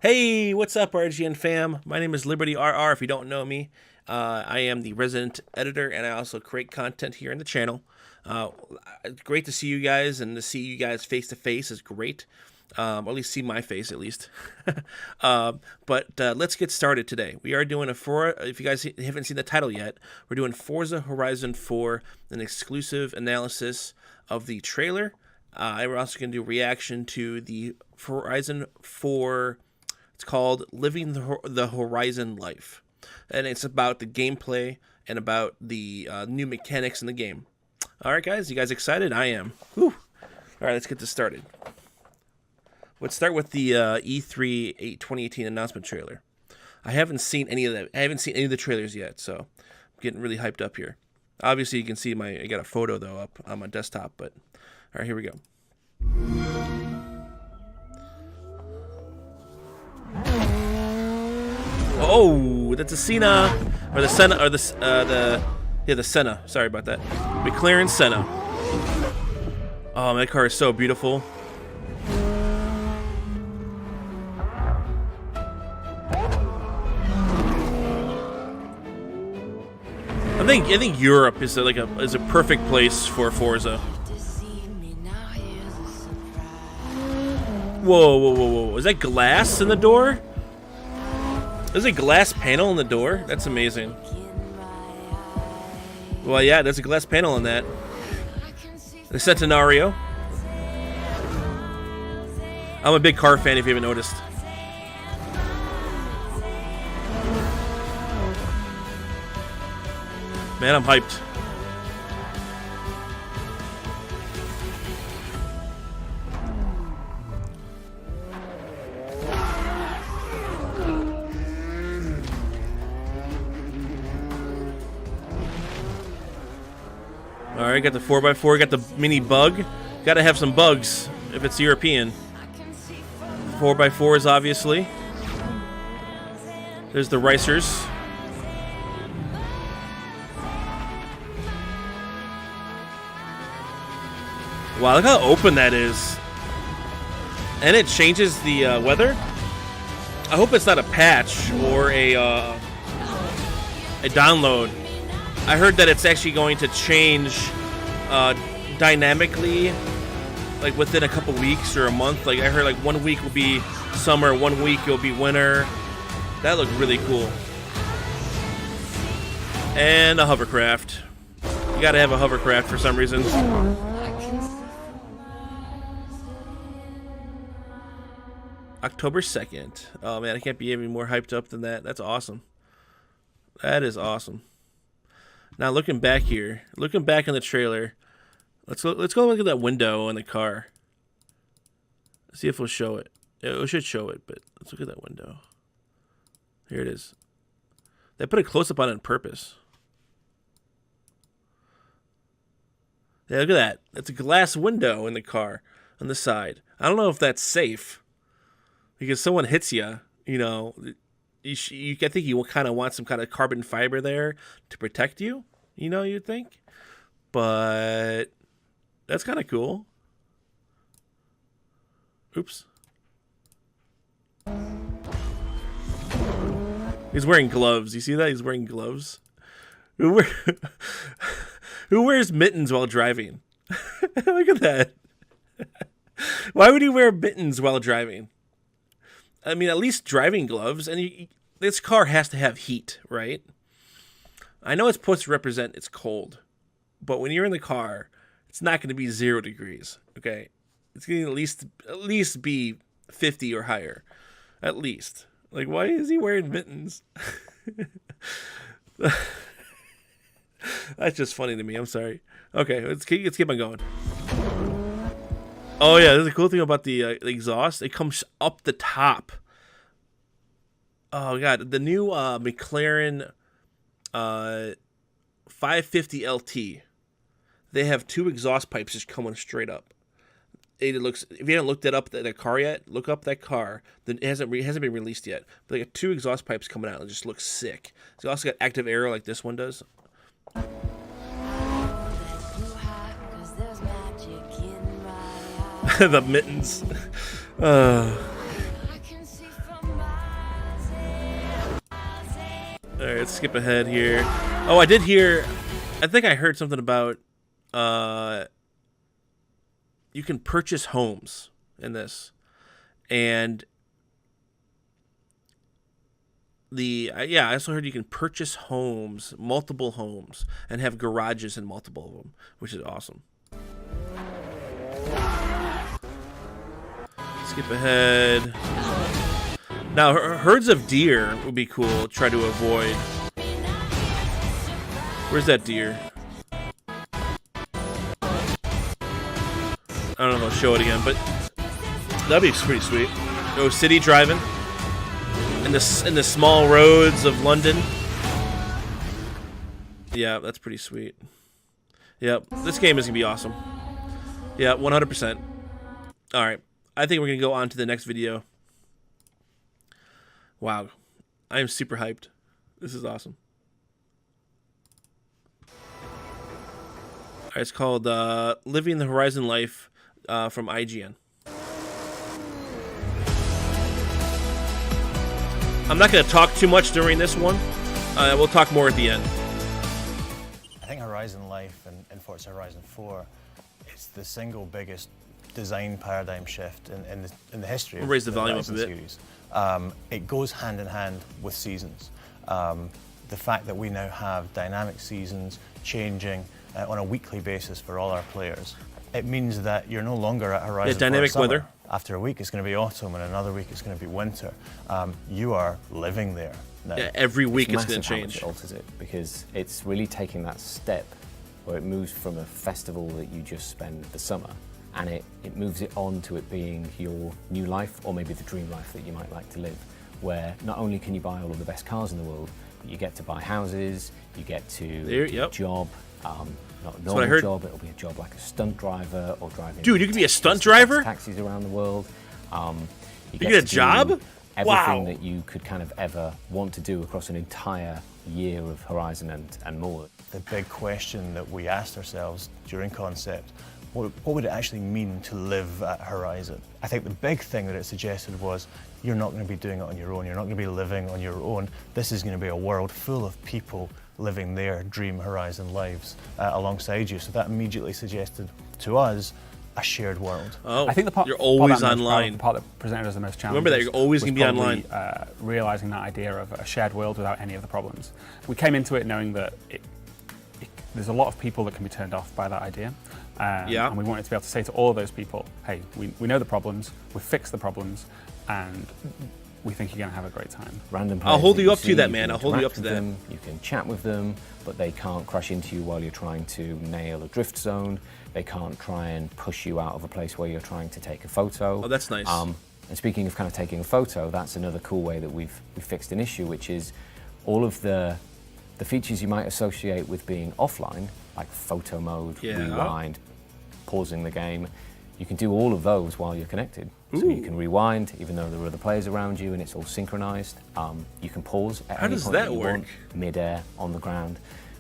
Hey, what's up, RGN fam? My name is Liberty RR. If you don't know me, I am the resident editor, and I also create content here on the channel. Great to see you guys, and to see you guys face to face is great. Or at least see my face, at least. But let's get started today. We are doing if you guys haven't seen the title yet, we're doing Forza Horizon 4, an exclusive analysis of the trailer. We're also going to do a reaction to the Horizon 4. It's called Living the Horizon Life, and it's about the gameplay and about the new mechanics in the game. All right, guys, you guys excited? I am. Whew. All right, let's get this started. Let's start with the E3 2018 announcement trailer. I haven't seen any of that. I haven't seen any of the trailers yet, so I'm getting really hyped up here. Obviously, you can see I got a photo though up on my desktop, but all right, here we go. Oh, that's a Senna, or the Senna, or the Senna. Sorry about that. McLaren Senna. Oh, that car is so beautiful. I think Europe is a perfect place for Forza. Whoa! Is that glass in the door? There's a glass panel in the door? That's amazing. Well, yeah, there's a glass panel in that. The Centenario. I'm a big car fan, if you haven't noticed. Man, I'm hyped. Alright, got the 4x4, got the mini bug. Gotta have some bugs if it's European. 4x4s, obviously. There's the racers. Wow, look how open that is. And it changes the weather. I hope it's not a patch or a download. I heard that it's actually going to change dynamically, like within a couple weeks or a month. Like I heard, like 1 week will be summer, 1 week it'll be winter. That looked really cool. And a hovercraft. You gotta have a hovercraft for some reason. October 2nd. Oh man, I can't be any more hyped up than that. That's awesome. That is awesome. Now looking back here, looking back in the trailer, let's go look at that window in the car. See if we'll show it. It should show it, but let's look at that window. Here it is. They put a close-up on it on purpose. Yeah, look at that. It's a glass window in the car on the side. I don't know if that's safe because someone hits you, you know. I think you kind of want some kind of carbon fiber there to protect you, you know, you'd think. But that's kind of cool. Oops. He's wearing gloves. You see that? He's wearing gloves. Who wears mittens while driving? Look at that. Why would he wear mittens while driving? I mean, at least driving gloves, and this car has to have heat, right? I know it's supposed to represent it's cold, but when you're in the car, it's not going to be 0 degrees, okay? It's going to at least be 50 or higher, at least. Like, why is he wearing mittens? That's just funny to me. I'm sorry. Okay, let's keep on going. Oh yeah, there's a cool thing about the exhaust. It comes up the top. Oh god, the new McLaren 550 LT. They have 2 exhaust pipes just coming straight up. It looks. If you haven't looked it up, that car yet, look up that car. It hasn't been released yet. But they got 2 exhaust pipes coming out. It just looks sick. It's also got active aero like this one does. The mittens. All right, let's skip ahead here. Oh, I did hear. I think I heard something about. You can purchase homes in this, and I also heard you can purchase homes, multiple homes, and have garages in multiple of them, which is awesome. Skip ahead. Now, herds of deer would be cool to try to avoid. Where's that deer? I don't know if I'll show it again, but that'd be pretty sweet. Go city driving in the small roads of London. Yeah, that's pretty sweet. Yep, this game is gonna be awesome. Yeah, 100%. All right, I think we're gonna go on to the next video. Wow, I am super hyped. This is awesome. All right, it's called "Living the Horizon Life" from IGN. I'm not going to talk too much during this one. We'll talk more at the end. I think Horizon Life and Forza Horizon 4 is the single biggest design paradigm shift in the history of raise the volume Horizon up a bit. series. It goes hand in hand with seasons. The fact that we now have dynamic seasons changing on a weekly basis for all our players, it means that you're no longer at Horizon. Dynamic weather. After a week, it's going to be autumn, and another week, it's going to be winter. You are living there now. Yeah, every week it's going to How much change. it alters it, because it's really taking that step where it moves from a festival that you just spend the summer, and it moves it on to it being your new life, or maybe the dream life that you might like to live, where not only can you buy all of the best cars in the world, but you get to buy houses, you get to do a job. Not a normal job, it'll be a job like a stunt driver or driving. Dude, you can be a stunt driver? Taxis around the world. You get a job? Everything that you could kind of ever want to do across an entire year of Horizon and more. The big question that we asked ourselves during concept, what would it actually mean to live at Horizon? I think the big thing that it suggested was, you're not going to be doing it on your own, you're not going to be living on your own. This is going to be a world full of people living their dream Horizon lives alongside you. So that immediately suggested to us a shared world. Oh, I think the part, you're always part online. The part that presented as the most challenging. Remember that, you're always going to be online. Realizing that idea of a shared world without any of the problems. We came into it knowing that there's a lot of people that can be turned off by that idea. And we wanted to be able to say to all of those people, hey, we know the problems, we've fixed the problems, and we think you're going to have a great time. Random players I'll hold you up see, to that, man. I'll hold you up to that. Them, you can chat with them, but they can't crash into you while you're trying to nail a drift zone. They can't try and push you out of a place where you're trying to take a photo. Oh, that's nice. And speaking of kind of taking a photo, that's another cool way that we've fixed an issue, which is all of the features you might associate with being offline, like photo mode, rewind, pausing the game. You can do all of those while you're connected. Ooh. So you can rewind, even though there are other players around you, and it's all synchronized. You can pause at any point that you want, mid-air, on the ground,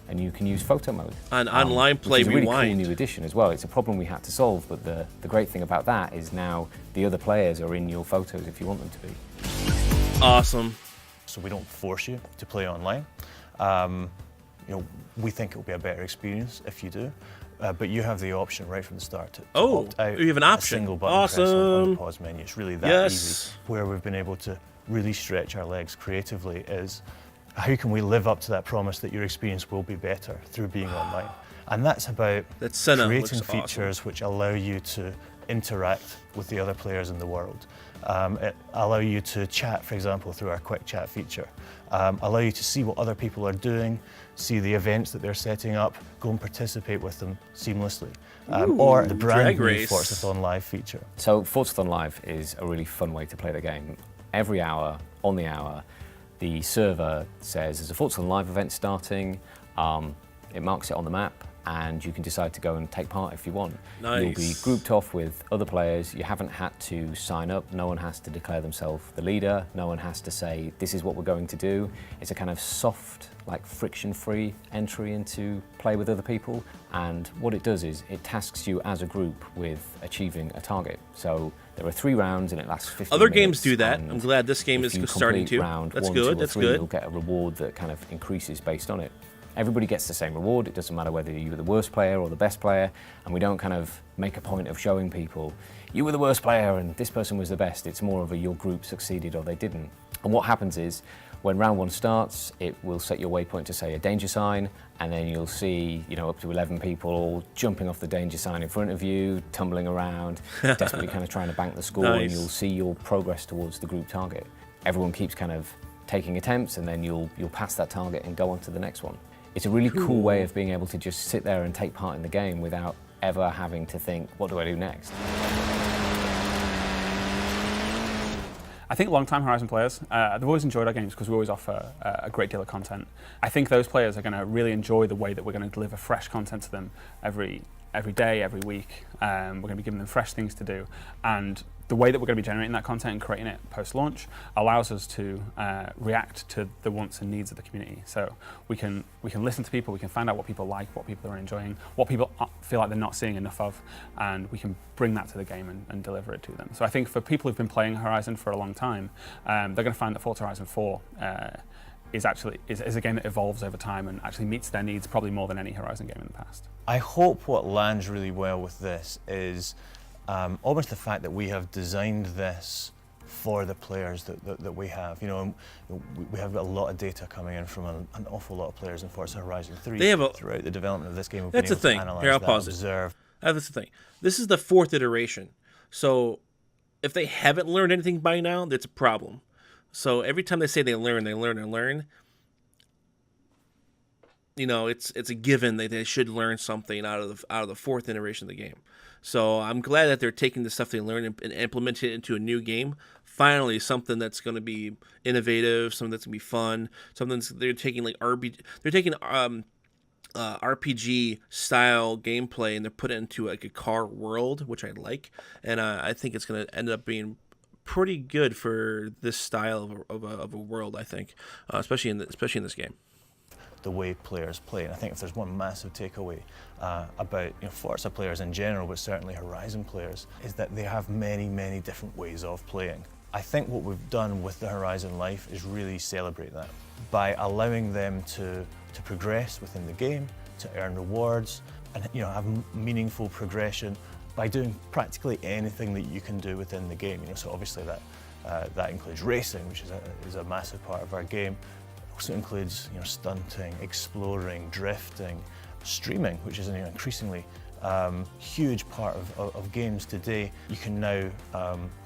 and you can use photo mode. And online play which is a really rewind. cool new addition as well. It's a problem we had to solve, but the great thing about that is now the other players are in your photos if you want them to be. Awesome. So we don't force you to play online. We think it will be a better experience if you do. But you have the option right from the start to opt out. You have an option. A single button press on the pause menu. It's really that easy. Where we've been able to really stretch our legs creatively is, how can we live up to that promise that your experience will be better through being online? And that's about creating features which allow you to interact with the other players in the world. It allow you to chat, for example, through our quick chat feature. Allow you to see what other people are doing, see the events that they're setting up, go and participate with them seamlessly. Or the brand new Forza Live feature. So Forza Live is a really fun way to play the game. Every hour, on the hour, the server says there's a Forza Live event starting. It marks it on the map, and you can decide to go and take part if you want. Nice. You'll be grouped off with other players. You haven't had to sign up. No one has to declare themselves the leader. No one has to say, this is what we're going to do. It's a kind of soft, like friction-free entry into play with other people. And what it does is it tasks you as a group with achieving a target. So there are 3 rounds and it lasts 15 minutes. Other games do that. I'm glad this game is starting to. That's good. That's good. You'll get a reward that kind of increases based on it. Everybody gets the same reward. It doesn't matter whether you're the worst player or the best player, and we don't kind of make a point of showing people, you were the worst player and this person was the best. It's more of a your group succeeded or they didn't. And what happens is, when round 1 starts, it will set your waypoint to say a danger sign, and then you'll see, you know, up to 11 people jumping off the danger sign in front of you, tumbling around, desperately kind of trying to bank the score, Nice. and you'll see your progress towards the group target. Everyone keeps kind of taking attempts, and then you'll pass that target and go on to the next one. It's a really cool way of being able to just sit there and take part in the game without ever having to think, what do I do next? I think long-time Horizon players, they've always enjoyed our games because we always offer a great deal of content. I think those players are going to really enjoy the way that we're going to deliver fresh content to them every day, every week. We're going to be giving them fresh things to do. And the way that we're going to be generating that content and creating it post-launch allows us to react to the wants and needs of the community. So we can listen to people, we can find out what people like, what people are enjoying, what people feel like they're not seeing enough of, and we can bring that to the game and deliver it to them. So I think for people who've been playing Horizon for a long time, they're going to find that Forza Horizon 4 is a game that evolves over time and actually meets their needs probably more than any Horizon game in the past. I hope what lands really well with this is almost the fact that we have designed this for the players that we have. You know, we have a lot of data coming in from an awful lot of players in Forza Horizon 3 throughout the development of this game. That's the thing. Here, I'll pause it. That's the thing. This is the 4th iteration. So if they haven't learned anything by now, that's a problem. So every time they say they learn, you know, it's a given that they should learn something out of the 4th iteration of the game. So I'm glad that they're taking the stuff they learned and implementing it into a new game. Finally, something that's going to be innovative, something that's going to be fun, something they're taking like RPG style gameplay and they're putting it into like a car world, which I like, and I think it's going to end up being pretty good for this style of a world. I think, especially in this game. The way players play, and I think if there's one massive takeaway about Forza players in general, but certainly Horizon players, is that they have many different ways of playing. I think what we've done with the Horizon Life is really celebrate that by allowing them to progress within the game, to earn rewards, and have meaningful progression by doing practically anything that you can do within the game. So obviously that includes racing, which is a massive part of our game. Also includes stunting, exploring, drifting, streaming, which is an increasingly huge part of games today. You can now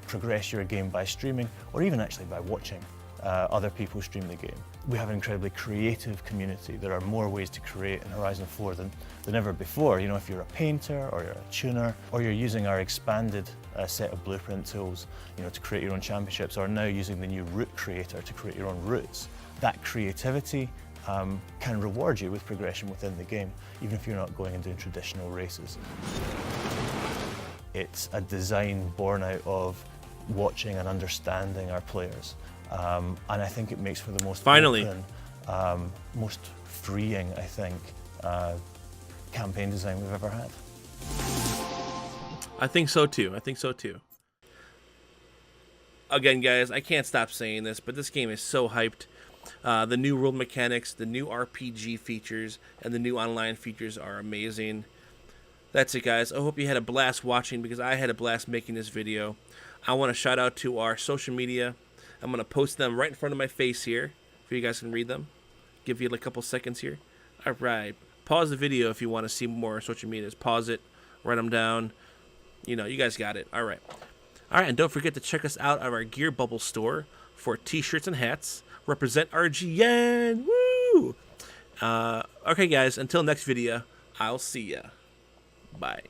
progress your game by streaming, or even actually by watching other people stream the game. We have an incredibly creative community. There are more ways to create in Horizon 4 than ever before. If you're a painter, or you're a tuner, or you're using our expanded set of blueprint tools to create your own championships, or now using the new route creator to create your own routes. That creativity can reward you with progression within the game, even if you're not going and doing traditional races. It's a design born out of watching and understanding our players, and I think it makes for the most open, most freeing, I think, campaign design we've ever had. I think so too. Again, guys, I can't stop saying this, but this game is so hyped. The new world mechanics, the new RPG features, and the new online features are amazing. That's it, guys. I hope you had a blast watching, because I had a blast making this video. I want to shout out to our social media. I'm going to post them right in front of my face here, so you guys can read them. Give you a couple seconds here. All right. Pause the video if you want to see more social medias. Pause it. Write them down. You guys got it. All right. All right, and don't forget to check us out at our Gear Bubble store for t-shirts and hats. Represent RGN. Woo! Okay, guys, until next video, I'll see ya. Bye.